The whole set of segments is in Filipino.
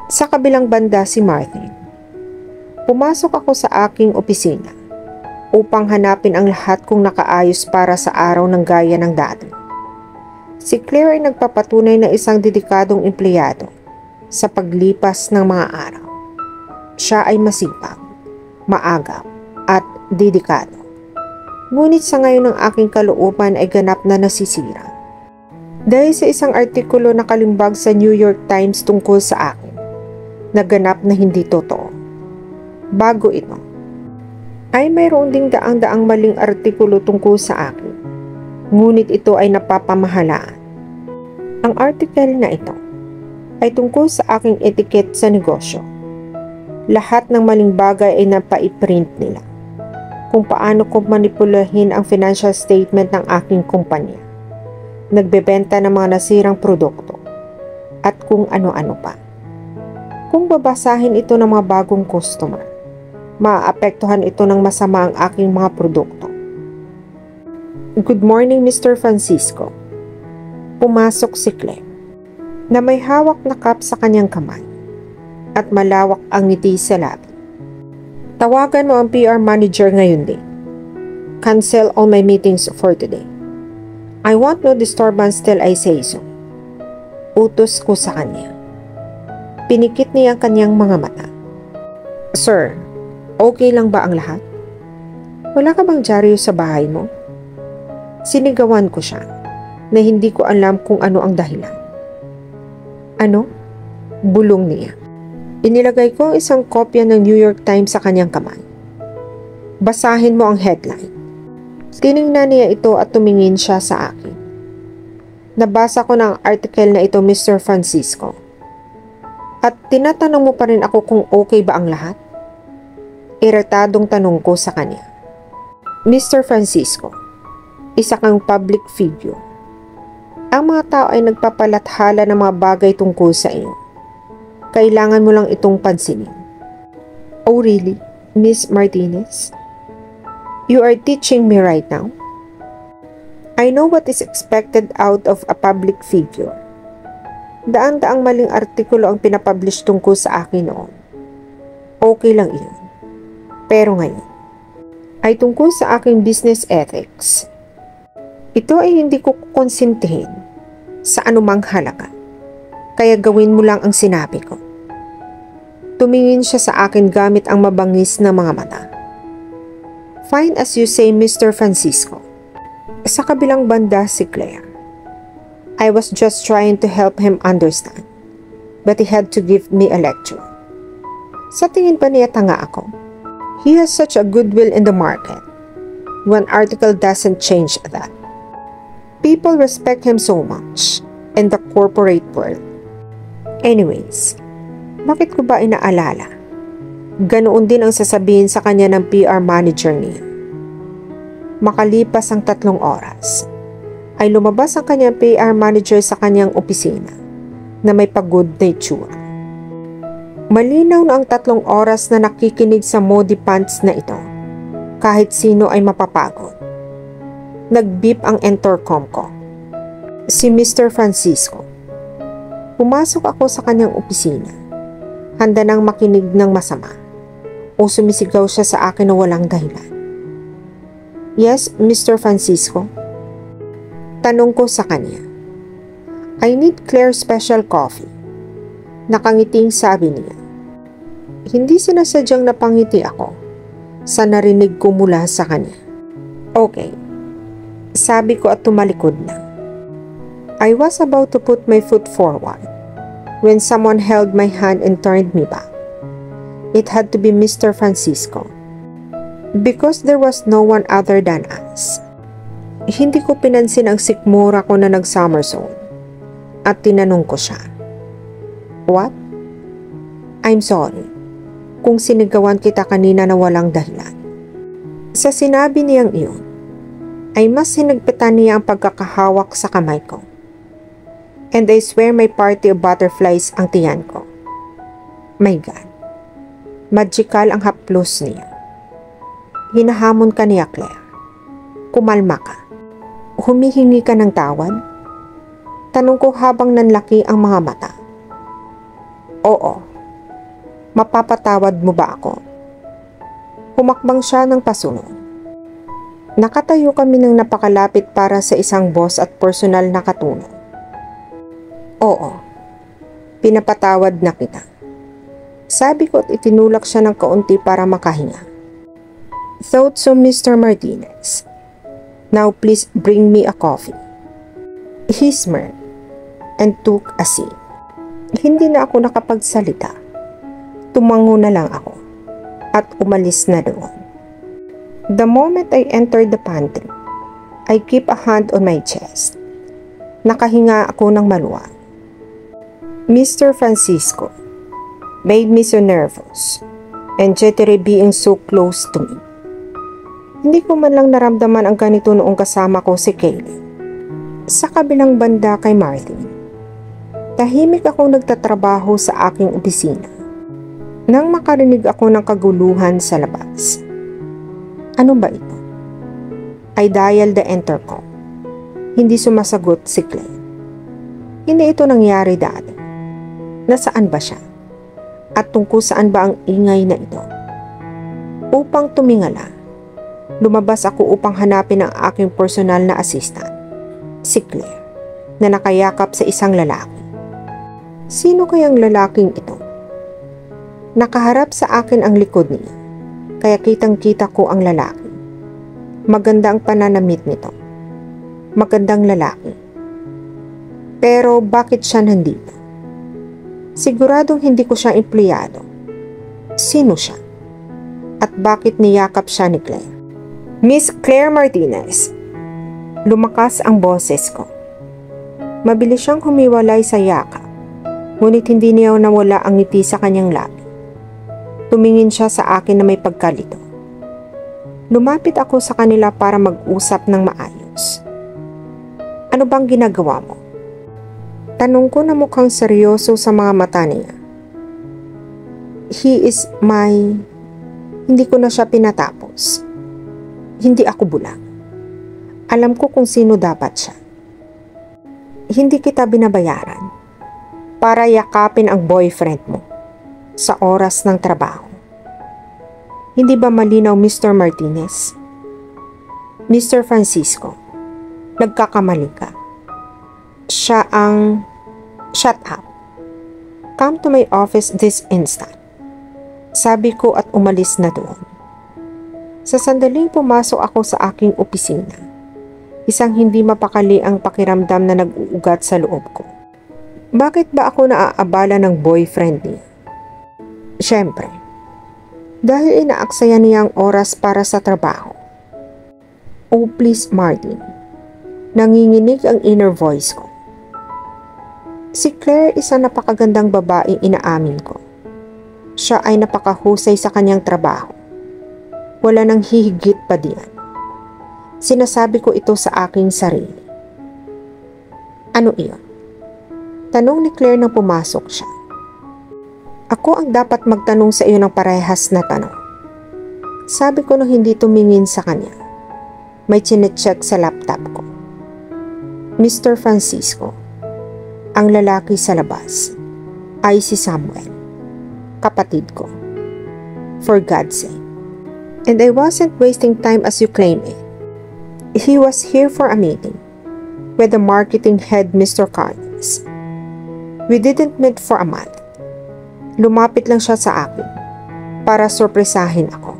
Sa kabilang banda si Martin. Pumasok ako sa aking opisina upang hanapin ang lahat kung nakaayos para sa araw ng gaya ng dati. Si Claire ay nagpapatunay na isang dedikadong empleyado sa paglipas ng mga araw. Siya ay masipag, maagap at dedikado. Ngunit sa ngayon ang aking kalooban ay ganap na nasisira. Dahil sa isang artikulo na kalimbag sa New York Times tungkol sa akin, naganap na hindi totoo. Bago ito, ay mayroon ding daang-daang maling artikulo tungkol sa akin, ngunit ito ay napapamahalaan. Ang article na ito ay tungkol sa aking etiquette sa negosyo. Lahat ng maling bagay ay napaiprint nila. Kung paano ko manipulahin ang financial statement ng aking kumpanya, nagbebenta ng mga nasirang produkto, at kung ano-ano pa. Kung babasahin ito ng mga bagong customer, maaapektuhan ito ng masama ang aking mga produkto. Good morning, Mr. Francisco. Pumasok si Claire, na may hawak na cup sa kanyang kamay, at malawak ang ngiti sa labi. Tawagan mo ang PR manager ngayon din. Cancel all my meetings for today. I want no disturbance till I say so. Utos ko sa kanya. Pinikit niya ang kanyang mga mata. Sir, okay lang ba ang lahat? Wala ka bang dyaryo sa bahay mo? Sinigawan ko siya na hindi ko alam kung ano ang dahilan. Ano? Bulong niya. Inilagay ko ang isang kopya ng New York Times sa kanyang kamay. Basahin mo ang headline. Tiningnan niya ito at tumingin siya sa akin. Nabasa ko na ang article na ito, Mr. Francisco. At tinatanong mo pa rin ako kung okay ba ang lahat? Iritadong tanong ko sa kanya. Mr. Francisco, isa kang public figure. Ang mga tao ay nagpapalathala ng mga bagay tungkol sa iyo. Kailangan mo lang itong pansinin. Oh really, Miss Martinez? You are teaching me right now? I know what is expected out of a public figure. Daan-daang maling artikulo ang pinapublish tungkol sa akin noon. Okay lang iyon. Pero ngayon, ay tungkol sa aking business ethics. Ito ay hindi ko kukonsintihin sa anumang halaga. Kaya gawin mo lang ang sinabi ko. Tumingin siya sa akin gamit ang mabangis na mga mata. Fine as you say, Mr. Francisco. Sa kabilang banda si Claire. I was just trying to help him understand, but he had to give me a lecture. Sa tingin pa niya tanga ako. He has such a goodwill in the market. One article doesn't change that. People respect him so much in the corporate world. Anyways, bakit ko ba inaalala? Ganoon din ang sasabihin sa kanya ng PR manager niya. Makalipas ang 3 oras, ay lumabas ang kanyang PR manager sa kanyang opisina na may pagod na itsura. Malinaw na ang 3 oras na nakikinig sa modi pants na ito. Kahit sino ay mapapagod. Nag-beep ang intercom ko. Si Mr. Francisco. Pumasok ako sa kanyang opisina. Handa nang makinig ng masama. O sumisigaw siya sa akin na walang dahilan. Yes, Mr. Francisco? Tanong ko sa kanya. I need Claire special coffee. Nakangiting sabi niya. Hindi sinasadyang napangiti ako sa narinig ko mula sa kanya. Okay. Sabi ko at tumalikod na. I was about to put my foot forward when someone held my hand and turned me back. It had to be Mr. Francisco. Because there was no one other than us. Hindi ko pinansin ang sikmura ko na nag-somersault at tinanong ko siya. What? I'm sorry kung sinigawan kita kanina na walang dahilan. Sa sinabi niyang iyon, ay mas hinagpitan niya ang pagkakahawak sa kamay ko. And I swear may party of butterflies ang tiyan ko. My God. Magical ang haplos niya. Hinahamon ka niya, Claire. Kumalma ka. Humihingi ka ng tawad? Tanong ko habang nanlaki ang mga mata. Oo, Mapapatawad mo ba ako? Humakbang siya ng pasunod. Nakatayo kami ng napakalapit para sa isang boss at personal na katulong. Oo, pinapatawad na kita. Sabi ko at itinulak siya ng kaunti para makahinga. Thought so, Mr. Martinez. Now please bring me a coffee. He smirked and took a seat. Hindi na ako nakapagsalita. Tumango na lang ako at umalis na doon. The moment I entered the pantry, I keep a hand on my chest. Nakahinga ako ng maluwag. Mr. Francisco made me so nervous and jittery being so close to me. Hindi ko man lang naramdaman ang ganito noong kasama ko si Kaylee. Sa kabilang banda kay Martin, tahimik akong nagtatrabaho sa aking opisina. Nang makarinig ako ng kaguluhan sa labas. Ano ba ito? I dialed the intercom. Hindi sumasagot si Claire. Hindi ito nangyari dati. Nasaan ba siya? At tungkol saan ba ang ingay na ito? Upang tumingala, lumabas ako upang hanapin ang aking personal na assistant, si Claire, na nakayakap sa isang lalaki. Sino kayang lalaking ito? Nakaharap sa akin ang likod niya, kaya kitang-kita ko ang lalaki. Maganda ang pananamit nito. Magandang lalaki. Pero bakit siya nandito? Siguradong hindi ko siya empleyado. Sino siya? At bakit niyakap siya ni Claire? Miss Claire Martinez. Lumakas ang boses ko. Mabilis siyang humiwalay sa yakap, ngunit hindi niya nawala ang ngiti sa kanyang labi. Tumingin siya sa akin na may pagkalito. Lumapit ako sa kanila para mag-usap ng maayos. Ano bang ginagawa mo? Tanong ko na mukhang seryoso sa mga mata niya. He is my... Hindi ko na siya pinatapos. Hindi ako bulag. Alam ko kung sino dapat siya. Hindi kita binabayaran para yakapin ang boyfriend mo sa oras ng trabaho. Hindi ba malinaw, Mr. Martinez? Mr. Francisco, nagkakamali ka. Siya ang... Shut up. Come to my office this instant. Sabi ko at umalis na doon. Sa sandaling pumasok ako sa aking opisina, isang hindi mapakali ang pakiramdam na nag-uugat sa loob ko. Bakit ba ako naaabala ng boyfriend niya? Siyempre, dahil inaaksaya niya ang oras para sa trabaho. Oh please Martin, nanginginig ang inner voice ko. Si Claire isang napakagandang babaeng inaamin ko. Siya ay napakahusay sa kanyang trabaho. Wala nang hihigit pa diyan. Sinasabi ko ito sa aking sarili. Ano iyon? Tanong ni Claire nang pumasok siya. Ako ang dapat magtanong sa iyo ng parehas na tanong. Sabi ko nang hindi tumingin sa kanya. May chinecheck sa laptop ko. Mr. Francisco, ang lalaki sa labas ay si Samuel, kapatid ko. For God's sake. And I wasn't wasting time as you claim it. He was here for a meeting with the marketing head, Mr. Carnes. We didn't meet for a month. Lumapit lang siya sa akin para sorpresahin ako.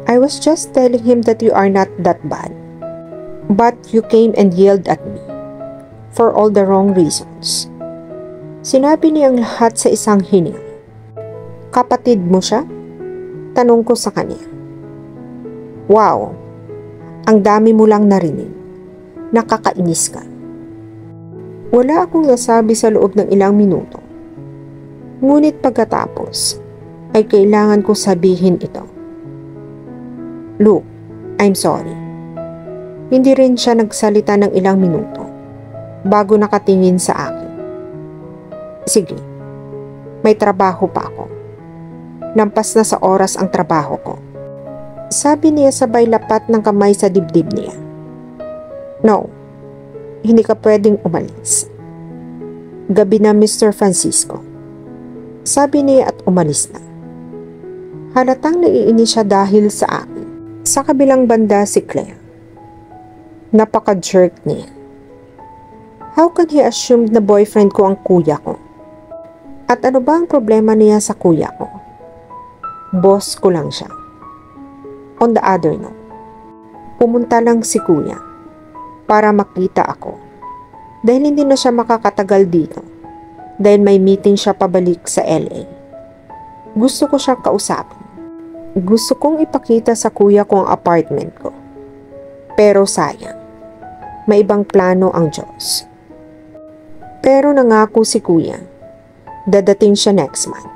I was just telling him that you are not that bad. But you came and yelled at me for all the wrong reasons. Sinabi niyang lahat sa isang hininga. Kapatid mo siya? Tanong ko sa kanya. Wow, ang dami mo lang narinig. Nakakainis ka. Wala akong nasabi sa loob ng ilang minuto. Ngunit pagkatapos, ay kailangan ko sabihin ito. Look, I'm sorry. Hindi rin siya nagsalita ng ilang minuto bago nakatingin sa akin. Sige, may trabaho pa ako. Lampas na sa oras ang trabaho ko. Sabi niya sabay lapat ng kamay sa dibdib niya. No, hindi ka pwedeng umalis. Gabi na, Mr. Francisco. Sabi niya at umalis na. Halatang naiinis siya dahil sa akin. Sa kabilang banda si Claire. Napaka-jerk niya. How can he assume na boyfriend ko ang kuya ko? At ano ba ang problema niya sa kuya ko? Boss ko lang siya. On the other note, pumunta lang si kuya para makita ako dahil hindi na siya makakatagal dito dahil may meeting siya pabalik sa LA. Gusto ko siyang kausapin. Gusto kong ipakita sa kuya ko ang apartment ko. Pero sayang, may ibang plano ang Diyos. Pero nangako si kuya, dadating siya next month,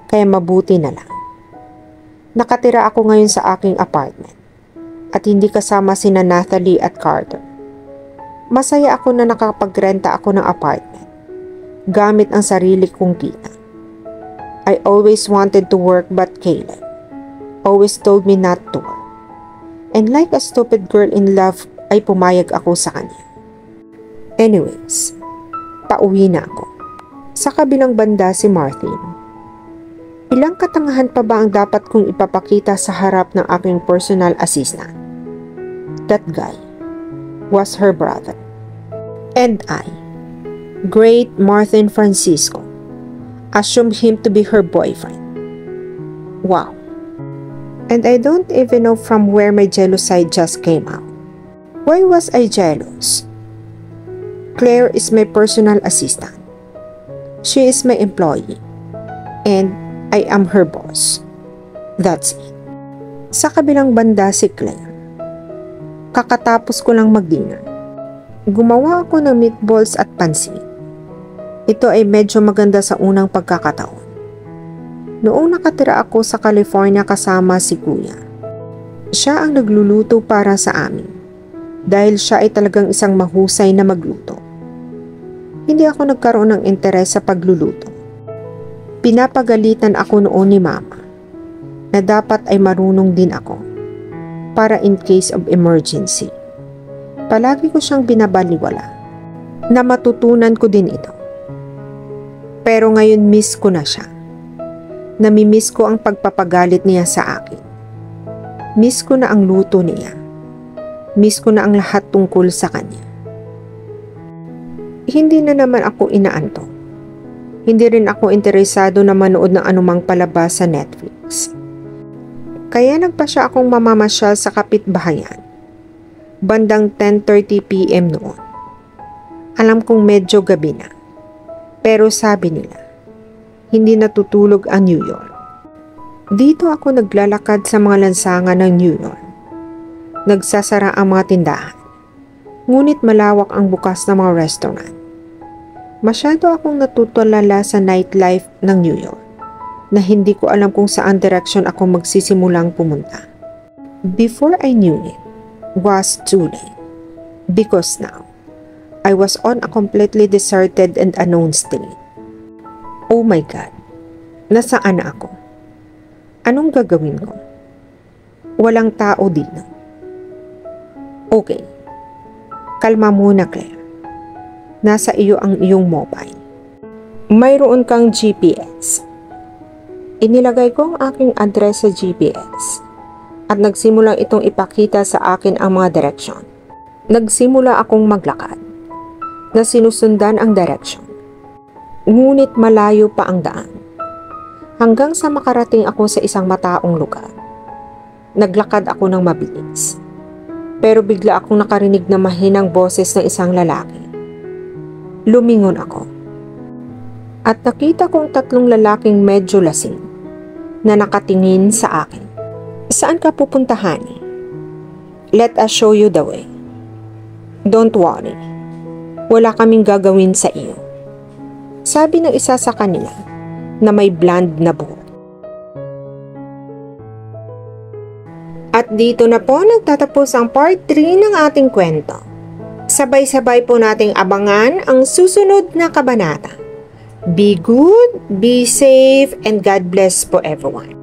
kaya mabuti na lang. Nakatira ako ngayon sa aking apartment at hindi kasama sina Natalie at Carter. Masaya ako na nakapagrenta ako ng apartment gamit ang sarili kong kita. I always wanted to work but Caleb always told me not to work. And like a stupid girl in love ay pumayag ako sa kanya. Anyways, pauwi na ako. Sa kabilang banda si Martin. Ilang katangahan pa ba ang dapat kong ipapakita sa harap ng aking personal assistant? That guy was her brother. And I, great Martin Francisco, assumed him to be her boyfriend. Wow. And I don't even know from where my jealous side just came out. Why was I jealous? Claire is my personal assistant. She is my employee. And I am her boss. That's it. Sa kabilang banda si Claire. Kakatapos ko lang mag-dinner. Gumawa ako ng meatballs at pansit. Ito ay medyo maganda sa unang pagkakataon. Noong nakatira ako sa California kasama si kuya, siya ang nagluluto para sa amin dahil siya ay talagang isang mahusay na magluto. Hindi ako nagkaroon ng interes sa pagluluto. Pinapagalitan ako noon ni mama na dapat ay marunong din ako para in case of emergency. Palagi ko siyang binabaliwala na matutunan ko din ito. Pero ngayon miss ko na siya. Namimiss ko ang pagpapagalit niya sa akin. Miss ko na ang luto niya. Miss ko na ang lahat tungkol sa kanya. Hindi na naman ako inaanto. Hindi rin ako interesado na manood ng anumang palabas sa Netflix. Kaya nagpasya akong mamamasyal sa kapitbahayan. Bandang 10:30 PM noon. Alam kong medyo gabi na. Pero sabi nila, hindi natutulog ang New York. Dito ako naglalakad sa mga lansangan ng New York. Nagsasara ang mga tindahan. Ngunit malawak ang bukas ng mga restaurant. Masyado akong natutulala sa nightlife ng New York na hindi ko alam kung saan direction ako magsisimulang pumunta. Before I knew it, was too late. Because now, I was on a completely deserted and unknown street. Oh my God, nasaan na ako? Anong gagawin ko? Walang tao dito. Okay, kalma muna Claire. Nasa iyo ang iyong mobile. Mayroon kang GPS. Inilagay ko ang aking address sa GPS at nagsimulang itong ipakita sa akin ang mga direksyon. Nagsimula akong maglakad na sinusundan ang direksyon. Ngunit malayo pa ang daan. Hanggang sa makarating ako sa isang mataong lugar. Naglakad ako ng mabilis. Pero bigla akong nakarinig na mahinang boses ng isang lalaki. Lumingon ako. At nakita kong 3 lalaking medyo lasing na nakatingin sa akin. Saan ka pupunta, honey? Let us show you the way. Don't worry. Wala kaming gagawin sa iyo. Sabi ng isa sa kanila na may blonde na buhok. At dito na po nagtatapos ang part 3 ng ating kwento. Sabay-sabay po nating abangan ang susunod na kabanata. Be good, be safe, and God bless po everyone.